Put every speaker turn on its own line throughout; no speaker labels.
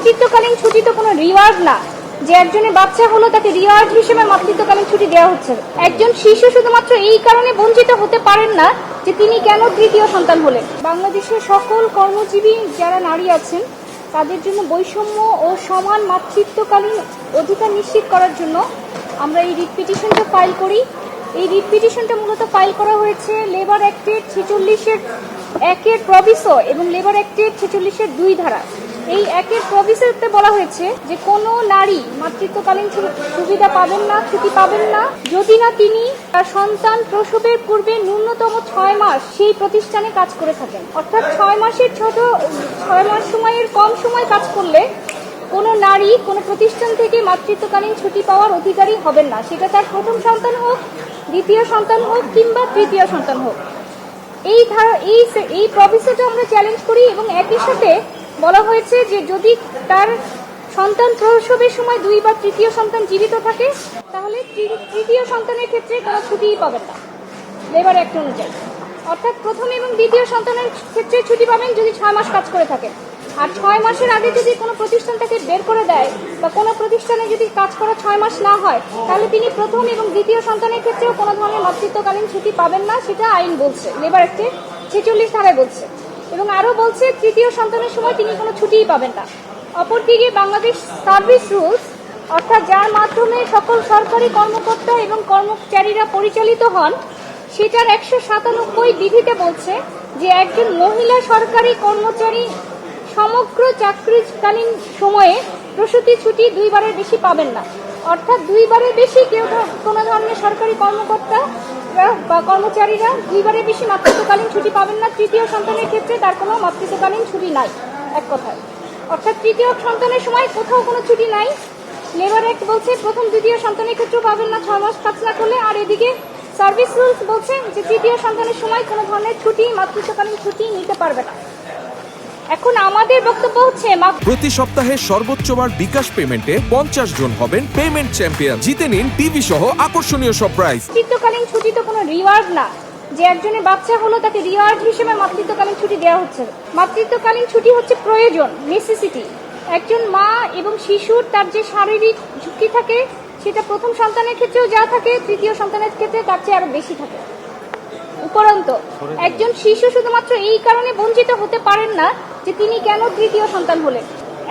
মাতৃত্বকালীন ছুটি তো কোনো রিওয়ার্ড না যে একজনের বাচ্চা হলো তাকে রিওয়ার্ড হিসেবে মাতৃত্বকালীন ছুটি দেওয়া হচ্ছে। একজন শিশু শুধুমাত্র এই কারণে বঞ্চিত হতে পারেন না যে তিনি কেন তৃতীয় সন্তান হলেন। বাংলাদেশের সকল কর্মজীবী যারা নারী আছেন তাদের জন্য বৈষম্য ও সমান মাতৃত্বকালীন অধিকার নিশ্চিত করার জন্য আমরা এই রিট পিটিশনটা ফাইল করি। এই রিট পিটিশনটা মূলত ফাইল করা হয়েছে লেবার অ্যাক্টের 46-1 প্রভিসো এবং লেবার অ্যাক্টের 46-2 ধারা। এই অ্যাক্টের প্রভিসোতে বলা হয়েছে যে কোনো নারী মাতৃত্বকালীন সুবিধা পাবেন না, ছুটি পাবেন না যদি না তিনি তার সন্তান প্রসবের পূর্বে ন্যূনতম 6 মাস সেই প্রতিষ্ঠানে কাজ করে থাকেন। অর্থাৎ 6 মাস সময়ের কম সময় কাজ করলে কোনো নারী কোনো প্রতিষ্ঠান থেকে মাতৃত্বকালীন ছুটি পাওয়ার অধিকারী হবেন না, সেটা তার প্রথম সন্তান হোক, দ্বিতীয় সন্তান হোক কিংবা তৃতীয় সন্তান হোক। এই প্রভিসোটা আমরা চ্যালেঞ্জ করি এবং একই সাথে বলা হয়েছে যে যদি তার সন্তান প্রসবের সময় 2 বা তৃতীয় সন্তান জীবিত থাকে তাহলে তৃতীয় সন্তানের ক্ষেত্রে কোনো ছুটিই পাবেন না লেবার অ্যাক্ট অনুযায়ী। অর্থাৎ প্রথম এবং দ্বিতীয় সন্তানের ক্ষেত্রে ছুটি পাবেন যদি 6 মাস কাজ করে থাকেন। আর 6 মাসের আগে যদি কোনো প্রতিষ্ঠান তাকে বের করে দেয় বা কোনো প্রতিষ্ঠানে যদি কাজ করা 6 মাস না হয় তাহলে তিনি প্রথম এবং দ্বিতীয় সন্তানের ক্ষেত্রেও কোনো ধরনের মাতৃত্বকালীন ছুটি পাবেন না, সেটা আইন বলছে, লেবার অ্যাক্টে 46 ধারায় বলছে। এবং আরও বলছে তৃতীয় সন্তানের সময় তিনি কোনো ছুটিই পাবেন না। অপরদিকে বাংলাদেশ সার্ভিস রুলস, অর্থাৎ যার মাধ্যমে সকল সরকারি কর্মকর্তা এবং কর্মচারীরা পরিচালিত হন, সেটার 197 বিধিতে বলছে যে একজন মহিলা সরকারি কর্মচারী সমগ্র চাকরিকালীন সময়ে প্রসূতি ছুটি 2 বারের বেশি পাবেন না। অর্থাৎ 2 বারের বেশি কেউ কোনো ধরনের সরকারি কর্মকর্তা বা কর্মচারীরা 2 বারের বেশি মাতৃত্বকালীন ছুটি পাবেন না। তৃতীয় সন্তানের ক্ষেত্রে তার কোনো মাতৃত্বকালীন ছুটি নাই, এক কথায়। অর্থাৎ তৃতীয় সন্তানের সময় কোথাও কোনো ছুটি নাই। লেবার অ্যাক্ট বলছে প্রথম দ্বিতীয় সন্তানের ক্ষেত্রেও পাবেন না 6 মাস কাজ না করলে। আর এদিকে সার্ভিস রুলস বলছে যে তৃতীয় সন্তানের সময় কোনো ধরনের ছুটি মাতৃত্বকালীন ছুটি নিতে পারবে না। এখন আমাদের বক্তব্য হচ্ছে
প্রতি সপ্তাহে সর্বোচ্চ বার বিকাশ পেমেন্টে 50 জন হবেন পেমেন্ট চ্যাম্পিয়ন। জিতে নিন টিভি সহ আকর্ষণীয় সব প্রাইজ।
মাতৃত্বকালীন ছুটি তো কোনো রিওয়ার্ড না যে একজনের বাচ্চা হলো তাকে রিওয়ার্ড হিসেবে মাতৃত্বকালীন ছুটি দেওয়া হচ্ছে। মাতৃত্বকালীন ছুটি হচ্ছে প্রয়োজন, নেসেসিটি। একজন মা এবং শিশুর তার যে শারীরিক ঝুঁকি থাকে সেটা প্রথম সন্তানের ক্ষেত্রেও যা থাকে তৃতীয় সন্তানের ক্ষেত্রে তার চেয়ে আরো বেশি থাকে। উপরন্ত একজন শিশু শুধুমাত্র এই কারণে বঞ্চিত হতে পারেন না যে তিনি কেন তৃতীয় সন্তান হলেন।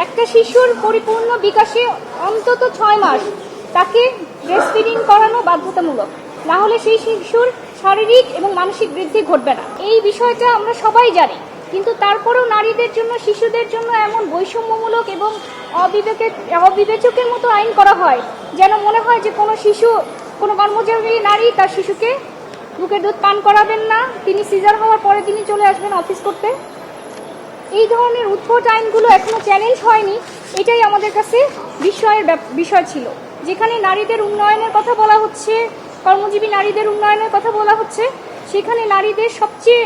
একটা শিশুর পরিপূর্ণ বিকাশে অন্তত 6 মাস তাকে ব্রেস্ট ফিডিং করানো বাধ্যতামূলক, না হলে সেই শিশুর শারীরিক এবং মানসিক বৃদ্ধি ঘটবে না। এই বিষয়টা আমরা সবাই জানি, কিন্তু তারপরেও নারীদের জন্য, শিশুদের জন্য এমন বৈষম্যমূলক এবং অবিবেচকের মতো আইন করা হয় যেন মনে হয় যে কোনো শিশু, কোনো কর্মচারী নারী তার শিশুকে বুকের দুধ পান করাবেন না, তিনি সিজার হওয়ার পরে তিনি চলে আসবেন অফিস করতে। এই ধরনের উদ্ভট আইনগুলো এখনো চ্যালেঞ্জ হয়নি, এটাই আমাদের কাছে বিস্ময়ের বিষয় ছিল। যেখানে নারীদের উন্নয়নের কথা বলা হচ্ছে, কর্মজীবী নারীদের উন্নয়নের কথা বলা হচ্ছে, সেখানে নারীদের সবচেয়ে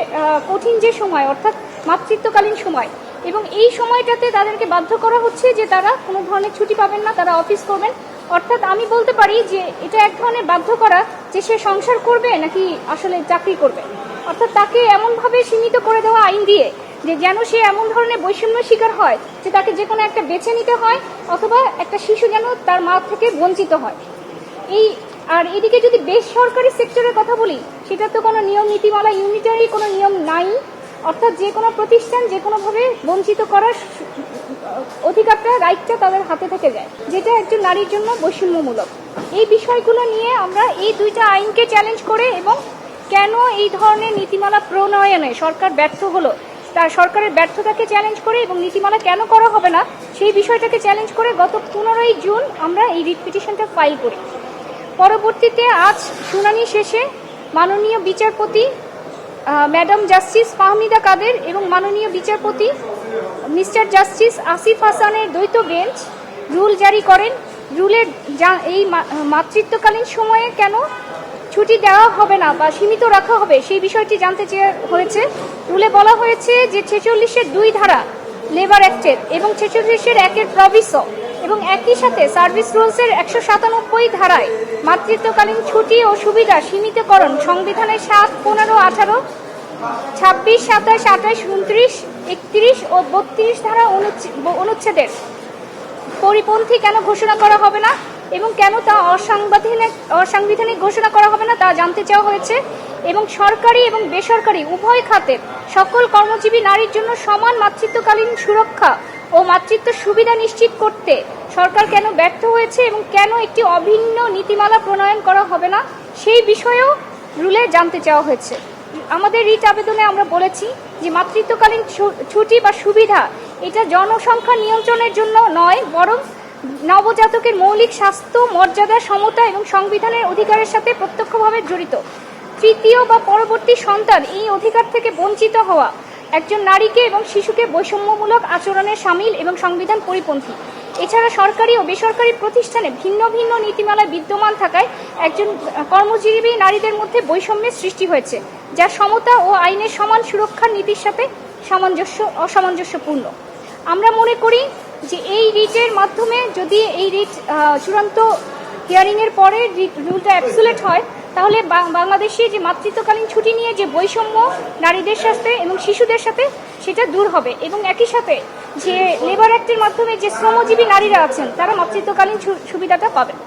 কঠিন যে সময় অর্থাৎ মাতৃত্বকালীন সময়, এবং এই সময়টাতে তাদেরকে বাধ্য করা হচ্ছে যে তারা কোনো ধরনের ছুটি পাবেন না, তারা অফিস করবেন। অর্থাৎ আমি বলতে পারি যে এটা এক ধরনের বাধ্য করা যে সে সংসার করবে নাকি আসলে চাকরি করবে। অর্থাৎ তাকে এমনভাবে সীমিত করে দেওয়া আইন দিয়ে যে যেন সে এমন ধরনের বৈষম্যের শিকার হয় যে তাকে যে কোনো একটা বেছে নিতে হয়, অথবা একটা শিশু যেন তার মা থেকে বঞ্চিত হয়। আর এদিকে যদি বেসরকারি সেক্টরের কথা বলি, সেটা তো কোনো নিয়ম নীতিমালা, ইউনিটারি কোনো নিয়ম নাই। অর্থাৎ যে কোনো প্রতিষ্ঠান যে কোনোভাবে বঞ্চিত করার অধিকারটা, রাইটটা তাদের হাতে থেকে যায়, যেটা একজন নারীর জন্য বৈষম্যমূলক। এই বিষয়গুলো নিয়ে আমরা এই 2টা আইনকে চ্যালেঞ্জ করে এবং কেন এই ধরনের নীতিমালা প্রণয়নে সরকার ব্যর্থ হলো, তার সরকারের ব্যর্থতাকে চ্যালেঞ্জ করে এবং নীতিমালা কেন করা হবে না সেই বিষয়টাকে চ্যালেঞ্জ করে গত 15ই জুন আমরা এই রিট পিটিশনটা ফাইল করি। পরবর্তীতে আজ শুনানি শেষে মাননীয় বিচারপতি ম্যাডাম জাস্টিস ফাহমিদা কাদের এবং মাননীয় বিচারপতি মিস্টার জাস্টিস আসিফ হাসানের দ্বৈত বেঞ্চ রুল জারি করেন। রুলের এই মাতৃত্বকালীন সময়ে কেন ছুটি দেওয়া হবে না বা সীমিত রাখা হবে সেই বিষয়টি জানতে হয়েছে। রুলে বলা হয়েছে যে 46-2 ধারা লেবার অ্যাক্টের এবং 46-1 প্রভিসো এবং একই সাথে সার্ভিস রুলসের 197 ধারায় মাতৃত্বকালীন ছুটি ও সুবিধা সীমিতকরণ সংবিধানের 7, 15, 18, 26, 27, 28, 29, 31 ও 32 ধারা অনুচ্ছেদের পরিপন্থী কেন ঘোষণা করা হবে না এবং কেন তা অসাংবিধানিক ঘোষণা করা হবে না তা জানতে চাওয়া হয়েছে। এবং সরকারি এবং বেসরকারি উভয় খাতের সকল কর্মজীবী নারীর জন্য সমান মাতৃত্বকালীন সুরক্ষা ও মাতৃত্ব সুবিধা নিশ্চিত করতে সরকার কেন ব্যর্থ হয়েছে এবং কেন একটি অভিন্ন নীতিমালা প্রণয়ন করা হবে না সেই বিষয়েও রুলে জানতে চাওয়া হয়েছে। আমাদের রিট আবেদনে আমরা বলেছি যে মাতৃত্বকালীন ছুটি বা সুবিধা এটা জনসংখ্যা নিয়ন্ত্রণের জন্য নয়, বরং নবজাতকের মৌলিক স্বাস্থ্য, মর্যাদা, সমতা এবং সংবিধানের অধিকারের সাথে প্রত্যক্ষভাবে জড়িত। তৃতীয় বা পরবর্তী সন্তান এই অধিকার থেকে বঞ্চিত হওয়া একজন নারীকে এবং শিশুকে বৈষম্যমূলক আচরণের শামিল এবং সংবিধান পরিপন্থী। এছাড়া সরকারি ও বেসরকারি প্রতিষ্ঠানে ভিন্ন ভিন্ন নীতিমালা বিদ্যমান থাকায় একজন কর্মজীবী নারীদের মধ্যে বৈষম্যের সৃষ্টি হয়েছে, যা সমতা ও আইনের সমান সুরক্ষার নীতির সাথে অসামঞ্জস্যপূর্ণ। আমরা মনে করি যে এই রিটের মাধ্যমে যদি এই রিট চূড়ান্ত হিয়ারিংয়ের পরে রুলটা অ্যাবসোলিউট হয়, তাহলে বাংলাদেশে যে মাতৃত্বকালীন ছুটি নিয়ে যে বৈষম্য নারীদের সাথে এবং শিশুদের সাথে সেটা দূর হবে এবং একই সাথে যে লেবার অ্যাক্টের মাধ্যমে যে শ্রমজীবী নারীরা আছেন তারা মাতৃত্বকালীন সুবিধাটা পাবেন।